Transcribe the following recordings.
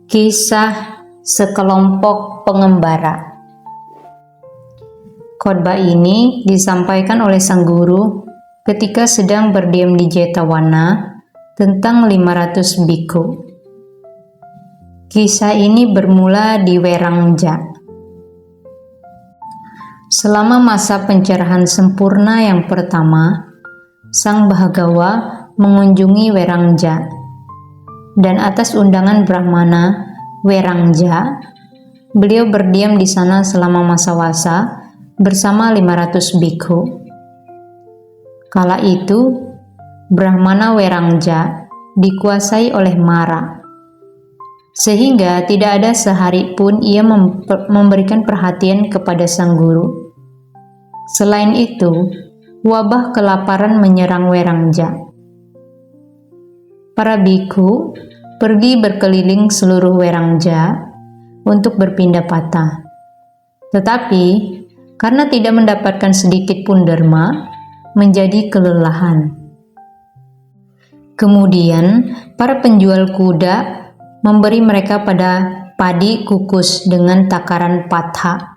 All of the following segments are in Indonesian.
Kisah sekelompok pengembara. Khotbah ini disampaikan oleh sang guru ketika sedang berdiam di Jetawana tentang 500 biku. Kisah ini bermula di Werangja. Selama masa pencerahan sempurna yang pertama, Sang Bhagawa mengunjungi Werangja, dan atas undangan Brahmana Werangja, beliau berdiam di sana selama masa wasa bersama 500 biku. Kala itu, Brahmana Werangja dikuasai oleh Mara, sehingga tidak ada sehari pun ia memberikan perhatian kepada sang guru. Selain itu, wabah kelaparan menyerang Werangja. Para biku pergi berkeliling seluruh Werangja untuk berpindah patah. Tetapi, karena tidak mendapatkan sedikit pun derma, menjadi kelelahan. Kemudian, para penjual kuda memberi mereka pada padi kukus dengan takaran patha.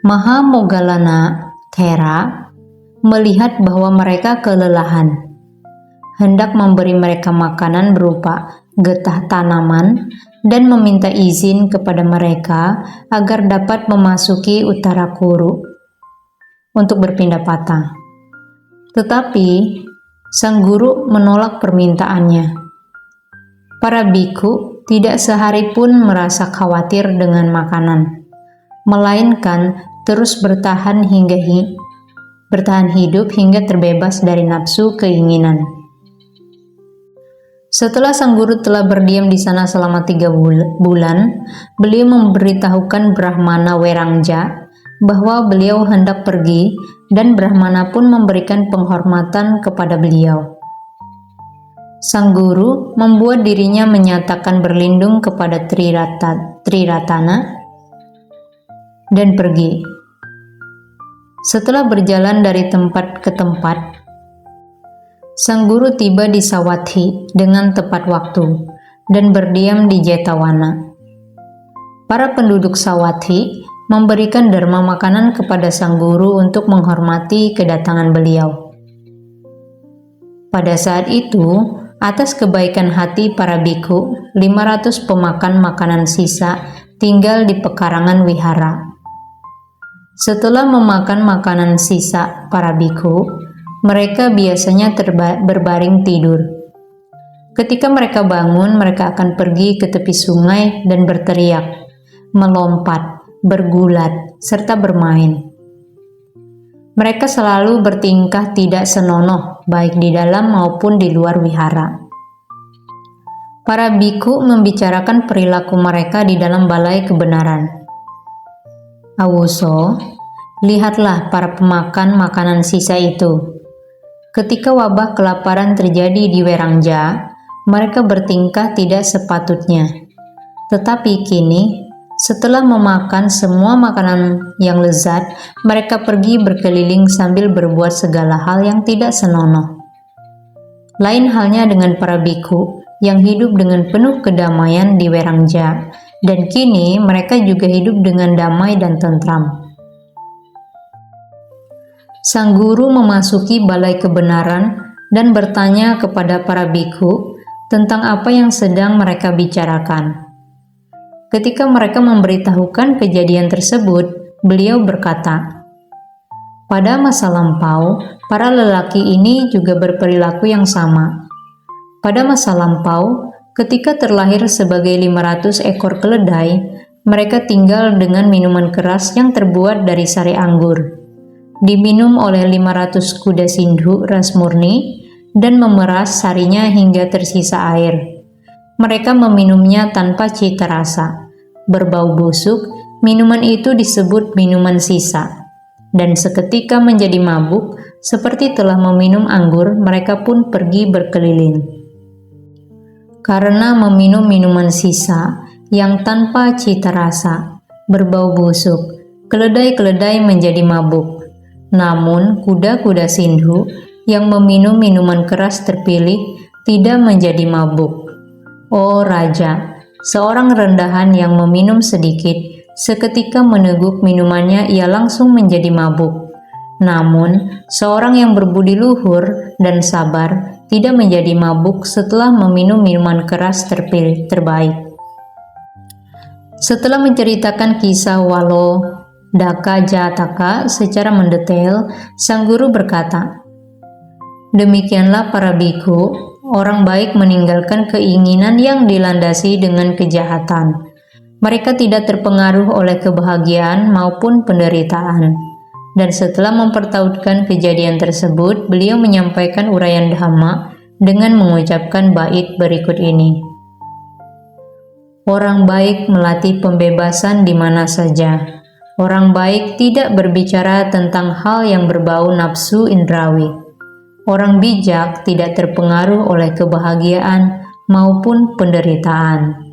Mahamoggallana Thera melihat bahwa mereka kelelahan, hendak memberi mereka makanan berupa getah tanaman dan meminta izin kepada mereka agar dapat memasuki utara Kuru untuk berpindah patah. Tetapi sang guru menolak permintaannya. Para biku tidak sehari pun merasa khawatir dengan makanan, melainkan terus bertahan hidup hingga terbebas dari nafsu keinginan. Setelah sang guru telah berdiam di sana selama 3 bulan, beliau memberitahukan Brahmana Werangja bahwa beliau hendak pergi, dan Brahmana pun memberikan penghormatan kepada beliau. Sang guru membuat dirinya menyatakan berlindung kepada Triratana dan pergi. Setelah berjalan dari tempat ke tempat, sang guru tiba di Sawathi dengan tepat waktu dan berdiam di Jetawana. Para penduduk Sawathi memberikan derma makanan kepada sang guru untuk menghormati kedatangan beliau. Pada saat itu, atas kebaikan hati para biku, 500 pemakan makanan sisa tinggal di pekarangan wihara. Setelah memakan makanan sisa para biku, mereka biasanya berbaring tidur. Ketika mereka bangun, mereka akan pergi ke tepi sungai dan berteriak, melompat, bergulat, serta bermain. Mereka selalu bertingkah tidak senonoh, baik di dalam maupun di luar wihara. Para biku membicarakan perilaku mereka di dalam balai kebenaran. Awuso, lihatlah para pemakan makanan sisa itu. Ketika wabah kelaparan terjadi di Werangja, mereka bertingkah tidak sepatutnya. Tetapi kini, setelah memakan semua makanan yang lezat, mereka pergi berkeliling sambil berbuat segala hal yang tidak senonoh. Lain halnya dengan para biku yang hidup dengan penuh kedamaian di Werangja, dan kini mereka juga hidup dengan damai dan tentram. Sang guru memasuki balai kebenaran dan bertanya kepada para biku tentang apa yang sedang mereka bicarakan. Ketika mereka memberitahukan kejadian tersebut, beliau berkata, "Pada masa lampau, para lelaki ini juga berperilaku yang sama. Pada masa lampau, ketika terlahir sebagai 500 ekor keledai, mereka tinggal dengan minuman keras yang terbuat dari sari anggur, diminum oleh 500 kuda Sindhu ras murni, dan memeras sarinya hingga tersisa air. Mereka meminumnya tanpa cita rasa, berbau busuk. Minuman itu disebut minuman sisa, dan seketika menjadi mabuk, seperti telah meminum anggur, mereka pun pergi berkeliling. Karena meminum minuman sisa yang tanpa cita rasa, berbau busuk, keledai-keledai menjadi mabuk. Namun, kuda-kuda Sindhu yang meminum minuman keras terpilih tidak menjadi mabuk. Oh Raja, seorang rendahan yang meminum sedikit, seketika meneguk minumannya ia langsung menjadi mabuk. Namun, seorang yang berbudi luhur dan sabar tidak menjadi mabuk setelah meminum minuman keras terbaik. Setelah menceritakan kisah Walodaka Jataka secara mendetail, sang guru berkata, "Demikianlah para biku, orang baik meninggalkan keinginan yang dilandasi dengan kejahatan. Mereka tidak terpengaruh oleh kebahagiaan maupun penderitaan." Dan setelah mempertautkan kejadian tersebut, beliau menyampaikan uraian Dhamma dengan mengucapkan bait berikut ini. Orang baik melatih pembebasan di mana saja. Orang baik tidak berbicara tentang hal yang berbau nafsu indrawi. Orang bijak tidak terpengaruh oleh kebahagiaan maupun penderitaan.